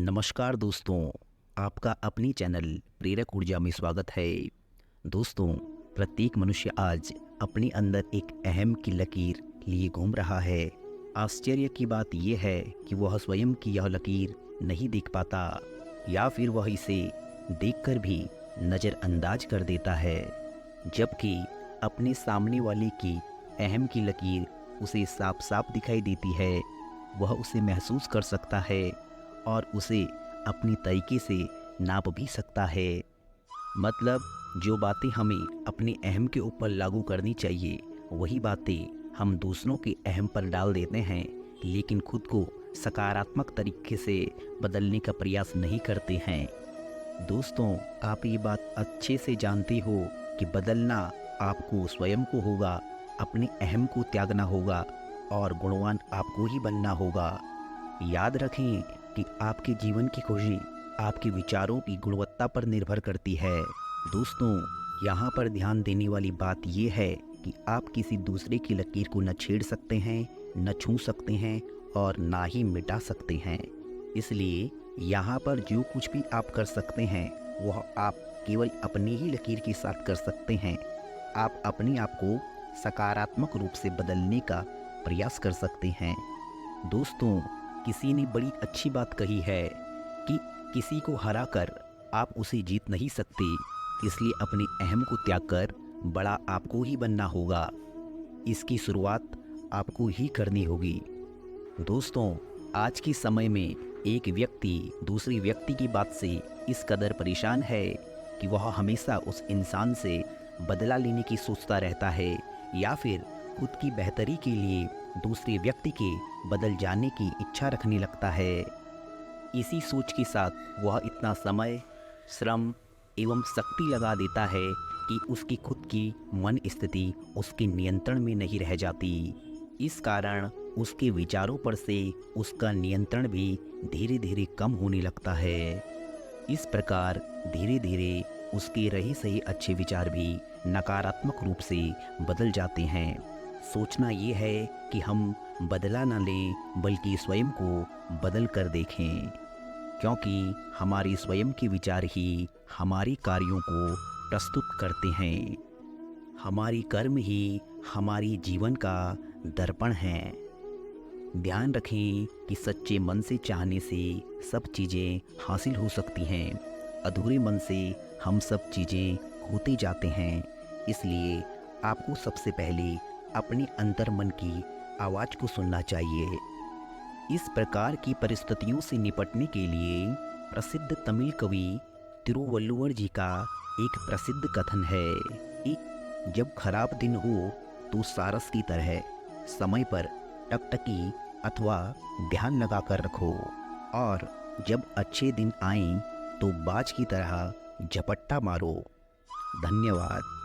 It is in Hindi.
नमस्कार दोस्तों, आपका अपनी चैनल प्रेरक ऊर्जा में स्वागत है। दोस्तों, प्रत्येक मनुष्य आज अपने अंदर एक अहम की लकीर लिए घूम रहा है। आश्चर्य की बात यह है कि वह स्वयं की यह लकीर नहीं देख पाता या फिर वह इसे देखकर भी नज़रअंदाज कर देता है, जबकि अपने सामने वाले की अहम की लकीर उसे साफ साफ दिखाई देती है। वह उसे महसूस कर सकता है और उसे अपनी तरीके से नाप भी सकता है। मतलब जो बातें हमें अपने अहम के ऊपर लागू करनी चाहिए, वही बातें हम दूसरों के अहम पर डाल देते हैं, लेकिन खुद को सकारात्मक तरीके से बदलने का प्रयास नहीं करते हैं। दोस्तों, आप ये बात अच्छे से जानते हो कि बदलना आपको स्वयं को होगा, अपने अहम को त्यागना होगा और गुणवान आपको ही बनना होगा। याद रखें कि आपके जीवन की खुशी आपके विचारों की गुणवत्ता पर निर्भर करती है। दोस्तों, यहाँ पर ध्यान देने वाली बात यह है कि आप किसी दूसरे की लकीर को न छेड़ सकते हैं, न छू सकते हैं और ना ही मिटा सकते हैं। इसलिए यहाँ पर जो कुछ भी आप कर सकते हैं वह आप केवल अपनी ही लकीर के साथ कर सकते हैं। आप अपने आप को सकारात्मक रूप से बदलने का प्रयास कर सकते हैं। दोस्तों, किसी ने बड़ी अच्छी बात कही है कि किसी को हराकर आप उसे जीत नहीं सकते, इसलिए अपने अहम को त्याग कर बड़ा आपको ही बनना होगा। इसकी शुरुआत आपको ही करनी होगी। दोस्तों, आज के समय में एक व्यक्ति दूसरे व्यक्ति की बात से इस कदर परेशान है कि वह हमेशा उस इंसान से बदला लेने की सोचता रहता है या फिर खुद की बेहतरी के लिए दूसरे व्यक्ति के बदल जाने की इच्छा रखने लगता है। इसी सोच के साथ वह इतना समय, श्रम एवं शक्ति लगा देता है कि उसकी खुद की मन स्थिति उसके नियंत्रण में नहीं रह जाती। इस कारण उसके विचारों पर से उसका नियंत्रण भी धीरे धीरे कम होने लगता है। इस प्रकार धीरे धीरे उसके रहे सही अच्छे विचार भी नकारात्मक रूप से बदल जाते हैं। सोचना ये है कि हम बदला न लें बल्कि स्वयं को बदल कर देखें, क्योंकि हमारे स्वयं के विचार ही हमारे कार्यों को प्रस्तुत करते हैं। हमारी कर्म ही हमारी जीवन का दर्पण है। ध्यान रखें कि सच्चे मन से चाहने से सब चीज़ें हासिल हो सकती हैं, अधूरे मन से हम सब चीज़ें खोते जाते हैं। इसलिए आपको सबसे पहले अपने अंतर मन की आवाज़ को सुनना चाहिए। इस प्रकार की परिस्थितियों से निपटने के लिए प्रसिद्ध तमिल कवि तिरुवल्लुवर जी का एक प्रसिद्ध कथन है कि जब खराब दिन हो तो सारस की तरह समय पर टकटकी अथवा ध्यान लगा कर रखो, और जब अच्छे दिन आएं तो बाज की तरह झपट्टा मारो। धन्यवाद।